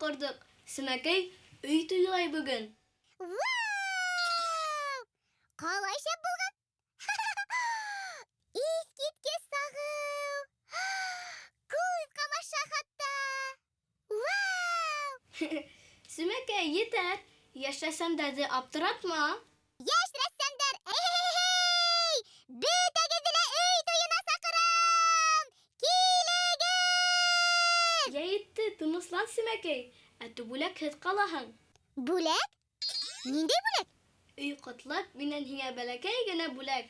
курдык. Симәкәй, өй туйлай бүген. Вау! Қалай шәп булған? Искиткес сағыл. Күз қамаша хатта. Вау! Симәкәй, етәр. Яшәсәмдәрде аптыратма. Яш рәссамдар, эй! Бөтәгез белә өй туйына сакырам! Килегез! Я етте, тыныслан Симәкәй. Әтү бүләкһез калаһың. Бүләк? Ниндәй бүләк? Өй котлап, минән һиңә бәләкәй генә бүләк.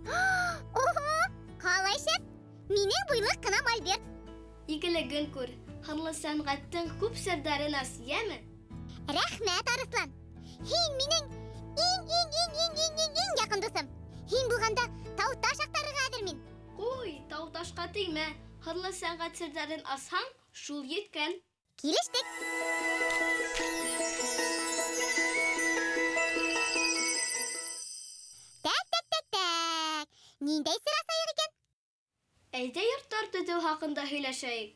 Ого! Қалай шәп? Минең буйлык кынам Альберт. Игелеген күр. Һынлы сәнгатьтең күп сердәрен яме? Рәхмәт, Арыслан. Һин минең иң якын дусым. Һин булганда тау-таш актарырга әзер мин. Куй, тау-ташка теймә. Һынлы сәнгать сердәрен асһаң, шул еткән. Килештек. Так. Ниндәй сыра сайык икән? Әйдә йорттар төзү хакында һөйләшәйек.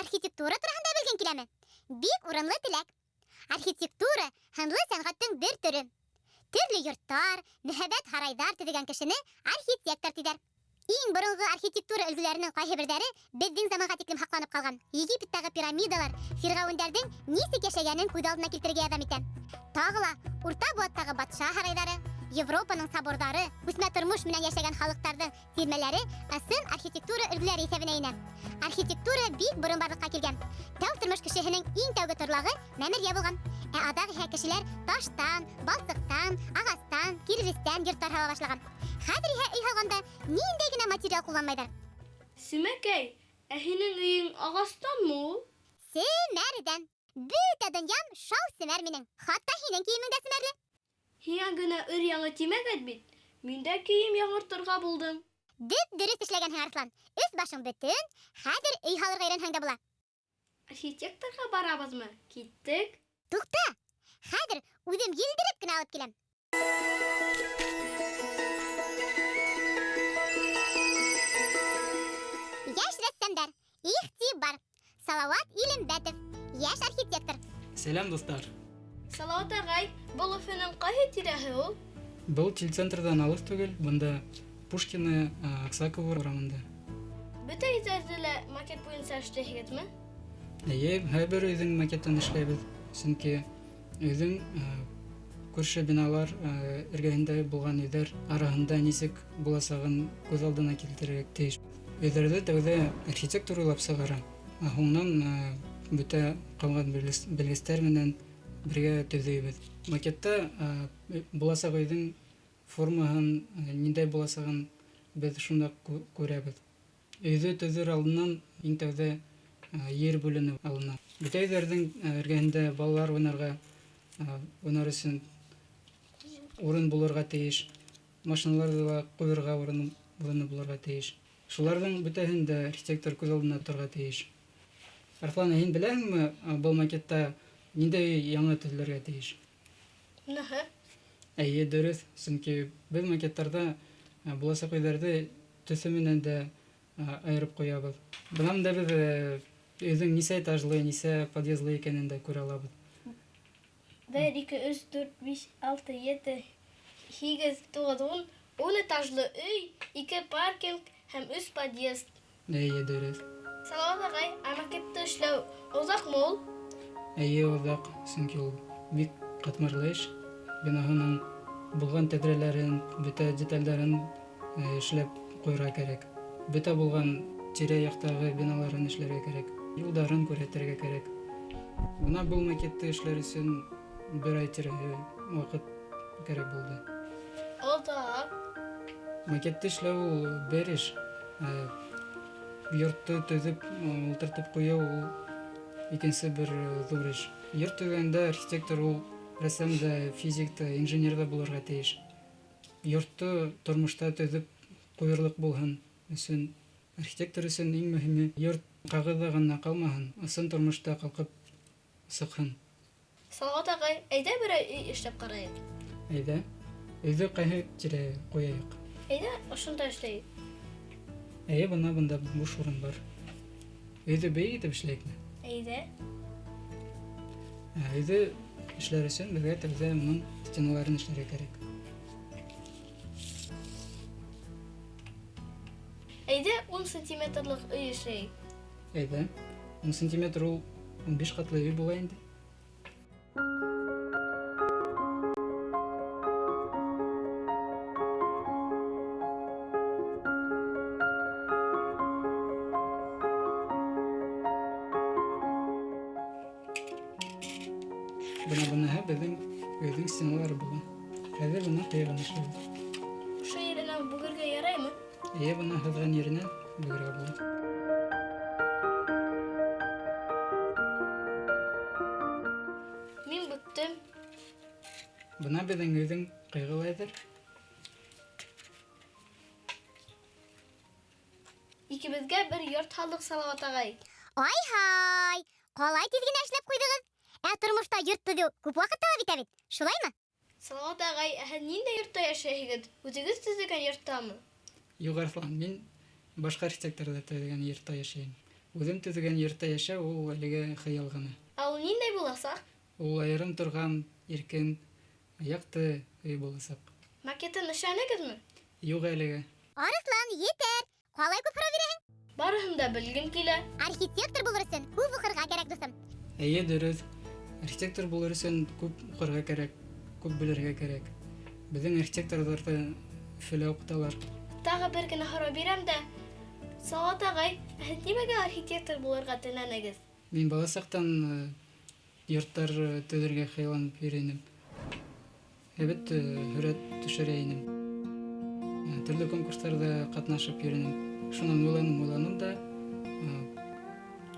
Архитектура турында белгән киләме? Бик урынлы теләк. Архитектура һынлы сәнгатьтең бер төре. Төрле йорттар, мөһабәт һарайдар төзегән кешене архитектор диләр. Иң борынгы архитектура өлгеләренең кайберләре безнең заманга тиклем сакланып калган. Египеттагы пирамидалар фиргавендәрнең ничек яшәгәнен күз алдына килтерергә ярдәм итә. Тагыла Урта Буаттагы батша һарайлары, Европаның соборлары, үсмә тормыш менән яшәгән халыктарның тирмәләре ысын архитектура өлгеләре исәбенә инә. Архитектура бик борын барлыкка килгән. Тау тормыш кешеһенең иң тәүге торлагы мәмерья булган. Адагы кешеләр таштан, балсыктан, агастан, кирбестән йортлар һала башлаган. Хәзер өй һалганда ниндәй генә материал кулланмайдар. Симәкәй, һинең өең агастанмы ул? Семәрдән. Бөтә дөньям шау семәр минең. Хатта һинең киемең дә семәрле. Һиңа генә өр-яңы тимәгән бит. Мин дә кием яңартырга булдым. Дөрес эшләгәнһең, Арслан. Өс башың бөтен, хәзер өй һалырга өйрәнһәң дә була. Архитекторга барабызмы? Киттек. Тукта. Хәзер үзем елдереп кенә алып киләм. Яш рәссамдар, игътибар. Салават Илембәтов, яшь архитектор. Сәлам, достар. Салават агай, был Өфөнең кайһы тирәһе ул? Был телецентрдан алыс түгел, бында Пушкина, Аксакова урамында. Бөтә изәрдә макет буенча эшләйсезме? Һәр өйҙең макетын эшләйбеҙ, сөнки өйҙең күрше биналар эргәһендә булган өйҙәр араһында нисек буласағын күҙ алдына килтерергә тейеш. Өйҙәрҙе тәүҙә архитектор уйлап сығара, һуңынан бөтә ҡалған белгестәр менән бергә төҙөйбеҙ. Макетта буласаҡ өйҙең формаһын, ниндәй буласағын беҙ шунда күрәбеҙ. Өйҙө төҙөр алдынан иң тәүҙә ер бүленеп алына. Бөтә өйҙәрҙең эргәһендә балалар уйнар өсөн урын булырға тейеш. Машиналарҙы ла ҡуйырға урыны булырға тейеш. Шуларҙың бөтәһен дә архитектор күҙ алдына торға тейеш. Арслан, һин беләһеңме, был макетта ниндәй яңы төҙөлөргә тейеш? Нәһә? Әйе, дөрөҫ, сөнки беҙ макеттарда буласаҡ өйҙәрҙе төҫө менән дә айырып ҡуябыҙ. Бынан да беҙ өйҙең нисә этажлы, нисә подъездлы икәнен дә күрә алабыҙ. 1, 2, 3, 4, 5, 6, 7, 8, 9, 10 этажлы өй, 2 паркинг һәм 3 подъезд. Әйе, дөрөҫ. Салават агай, макетта эшләү озаҡмы ул? Әйе, оҙаҡ, сөнки ул бик ҡатмарлы эш. Бинаһының булған тәҙрәләрен, бөтә детальдәрен эшләп ҡуйырға кәрәк. Бөтә булған тирә-яҡтағы биналарын эшләргә кәрәк. Юлдарын күрһәтергә кәрәк. Бына был макетты эшләр өсөн 1 ай тирәһе ваҡыт кәрәк булды. Оҙаҡ. Макетты эшләү бер эш. Йортты төҙөп, ултыртып ҡуйыу ул икенсе бер ҙур эш. Йорт төҙөгәндә архитектор ул рәссам да, физик та, инженер да булырға тейеш. Йортты тормошта төҙөп ҡуйырлыҡ булһын өсөн, архитектор өсөн иң мөһиме йорт ҡағыҙҙа ғына ҡалмаһын, ысын тормошта ҡалҡып сыҡһын. Салават агай, әйҙә бер өй эшләп ҡарайыҡ. Әйҙә, өйҙө ҡайһы тирә ҡуяйыҡ? Әйҙә, ошонда эшләйек. Әйе, бында буш урын бар. Өйдө бей итеп эшләйекме? Әйдә. Өйдө эшләр өчен безгә тәүдә моның стеналарын эшләргә кирәк. Әйдә 10 сантиметрлык өй эшләйек. Әйдә. 10 сантиметр ул 15 катлы өй була инде. Бuna безнең өйнең стеналары була. Хәзер буны кыйган эшләйбез. Шу еренә бүгергә яраймы? Буны хәзгән yerine бүгергә була. Мин бүттем. Бuna безнең өйнең кыйгылайдыр. Икебезгә бер йорт халык Салават агай. Ай-һай! Калай тиз генә эшләп куйдыгыз. Тормышта йорт төзү күп вакыт таләп итә бит. Шулаймы? Салават агай, нинди йортта яшәйһегез? Үзегез төзегән йорттамы? Юк, Арслан, мин башка архитекторда төзегән йортта яшәйм. Үзем төзегән йортта яшәү ул әлегә хыял гына. Ул нинди буласак? Ул аерым торган, иркен, якты өй буласак. Макетын нишанегезме? Юк әлегә. Арыслан, етер. Калай күп һорау бирәһең? Барыһын да белгем килә. Архитектор булыр өчен күп укырга кирәк, дустым. Дөрес. Архитектор булыр өчен күп укырга кирәк, күп белергә кирәк. Безнең архитекторларда филә укыталар. Тагы бер генә һорау бирәм дә. Салават агай, нимәгә архитектор булырга теләнегез? Мин баласактан йорттар төзергә хыялланып йөридем. Әлбәттә, һүрәт төшерә идем. Төрле конкурсларда катнашып йөридем. Шуннан уйланым да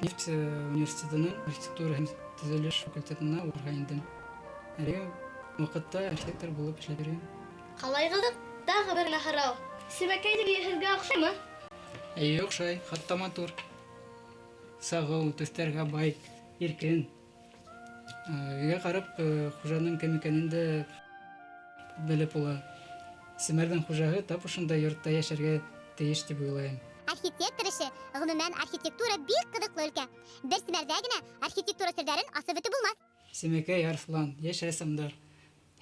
Нефть университетының архитектура һәм төзелеш факультетына укырга индем. Әлеге вакытта архитектор булып эшләп йөрим. Калайгылык, тагы бер генә һорау. Симәкәйдәге яшәргә охшаймы? Охшай, хатта матур. Сагыл, төстәргә бай, иркен. Өйгә карап, хуҗаның кем икәнен дә белеп була. Симәрдән хуҗагы тап ошында йортта яшәргә тиеш дип уйлыйм. Архитектор эше, гомумән архитектура бик кызыклы өлкә. Бер симәрдә генә архитектура серләрен асып бетеп булмас. Симәкәй, Арслан, яшь рәссамдар.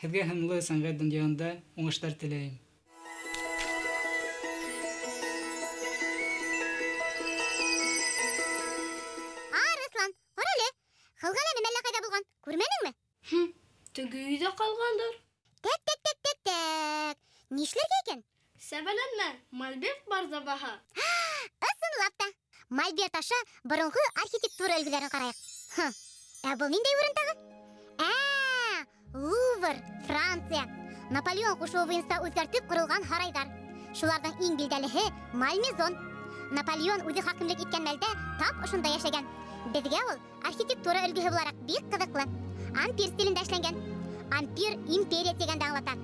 Һеҙгә һынлы сәнгать дөньяһында уңыштар теләйем. Арыслан, карале. Хылгала әллә кайда булган? Күрмәдеңме? Теге өйдә калгандыр. Тәк. Нишләргә икән? Сәбәләнмә, Мальберт бар забаһа. Ысынлап та. Мальберт аша борынгы архитектура өлгеләрен карыйк. Бу ниндәй урын тагы? Лувр, Франция. Наполеон кушуыбызда үзгәртеп корылган һарайдар. Шуларның иң билдәлеһе Мальмезон. Наполеон үзе хакимлек иткән мәлдә тап ошында яшәгән. Безгә ул архитектура өлгеһе буларак бик кызыклы. Ампир стилендә эшләнгән. Ампир империя дигәндә аңлата.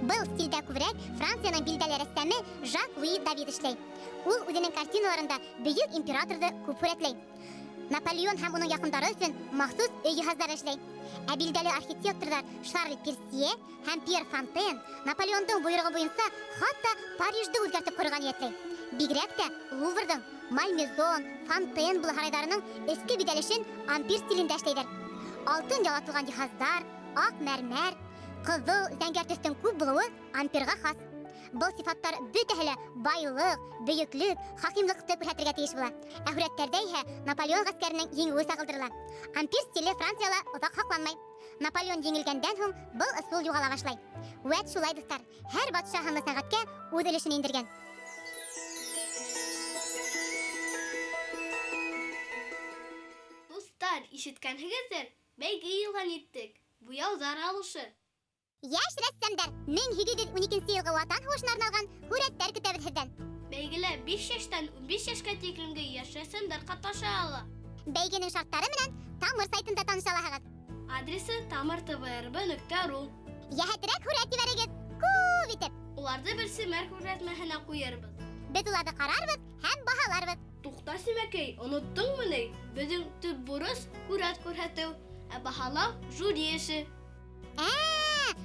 Был стильдә күбрәк Франциянең билдәле рәссамы Жак-Луи Давид эшләй. Ул үзенең картиналарында бөек императорды күп күрәтләй. Наполеон һәм уның якындары өчен махсус өй җиһазлары эшләй. Билдәле архитекторлар Шарль Персье һәм Пьер Фонтен Наполеондың буйрыгы буенча хатта Парижды үзгәртеп корырга ниятләй. Бигрәк тә Луврдың, Мальмезон, Фонтен булы һарайдарының эске бидәлешен ампир стилендә эшләйдер. Алтын ялатылган җиһазлар, ак мәрмәр, кызыл зәңгәр төстең күп булуы ампирга хас. Бұл сифаттар бөтәһе байлык, бөеклек, хакимлыкты күрсәтергә тиеш була. Һүрәтләрдә иһә Наполеон гаскәренең җиңүе сагылдырыла. Ампир стиле Франциялы озак сакланмай. Наполеон җиңелгәндән һуң был ысул югала башлай. Вәт шулай дуслар, һәр батша һәм сәнгатькә үз өлешен индергән. Дустар, ишеткәнһегездер, бәйге елган иттек. Буяу зар алышы. Яшь рәссамдар 1812 елгы Ватан һугышына арналган һүрәтләр көтәбез һездән. Бәйгелә 5 яшьтән 15 яшькә тиклемге яшь рәссамнар катнаша ала. Бәйгенең шартлары белән Тамыр сайтында таныша аласыз. Адресы tamartvrb.ru. Яһәтрәк һүрәт җибәрегез. Күп итеп. Уларны бер семәр күрсәтмәһенә куярбыз. Без уларны карарбыз һәм баһаларбыз. Тукта Симәкәй, оныттыңмы ни? Безнең төп бурыч күрәт күрһәтү, ә баһалау жюри эше.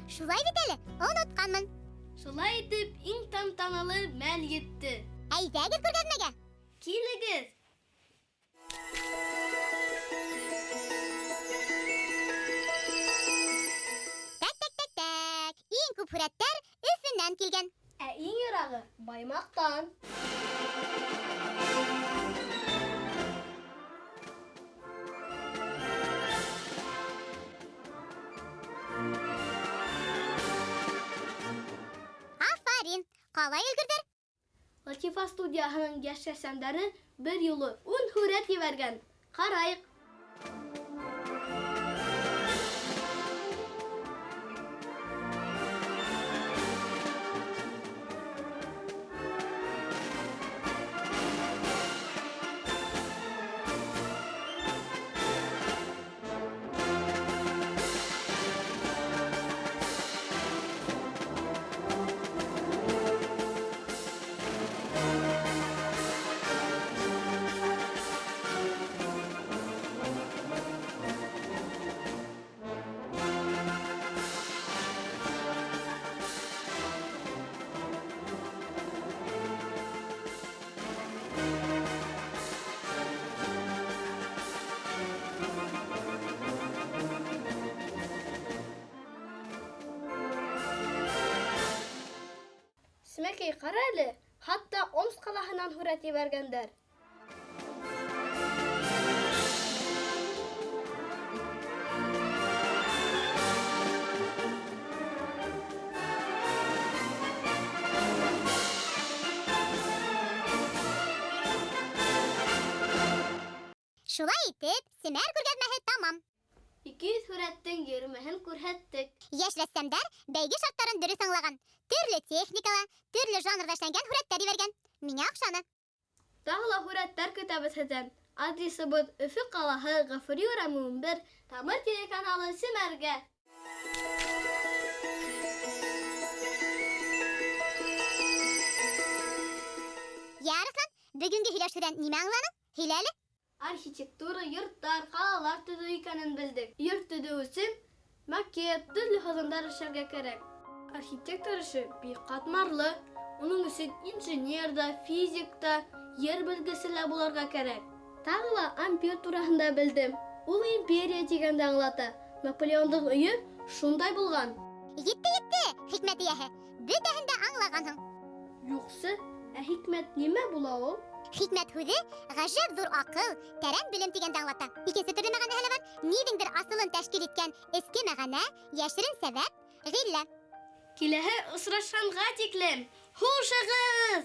Шулай бит әле, онытканмын. Шулай итеп, иң тантаналы мәл йетте. Әйдәгез күргәзмәгә. Килегез. Так. Иң күп һүрәттәр Өфөннән килгән. Ә иң ерагы Баймактан. Афарин. Калай өлгөрдер? Латифа студияһының яшь шәхсәндәре бер юлы 10 һүрәт ебәргән. Карайык. Симәкәй, кара әле. Хатта Омск калаһынан һүрәт ебәргәндәр. Шулай итеп, Семәр күргәзмәһе тамам. 200 һүрәттең 20-һен күрһәттек. Яшь рәссамдар бәйге шарттарын дөрес аңлаган. Төрле техникала, төрле жанрда эшләнгән һүрәттәр ебәргән. Миңа акчаны. Тагы ла һүрәттәр көтәбез сездән. Адресыбыз Өфө калаһы, Гафури урамы 11, Тамыр телеканалы Семәргә. Ярыслан, бүгенге һөйләшүдән нимә аңланың? Һөйлә әле. Архитектура, йорттар, калалар төзү икәнен белдек. Йорт төзү өчен макет, төрле хозандар эшләргә кирәк. Архитектор эше бик катмарлы. Уның өчен инженер да, физик та, йер белгесе лә булырга кирәк. Тагы ла ампир тураһында белдем. Ул империя дигәнде аңлата. Наполеондың өйе шундай булган. Етте, хикмәт ияһе. Бөтәһен дә аңлаганһың. Юксы, хикмәт нимә була ул? Хикмәт һүзе гаҗәп зур акыл, тәрән белем дигәнде аңлата. Икенче төрле мәгънәһе бар. Нидеңдер асылын тәшкил иткән эске мәгънә, яшерен сәбәп, гыйлә. Киләһе очрашканга тиклем хушыгыз!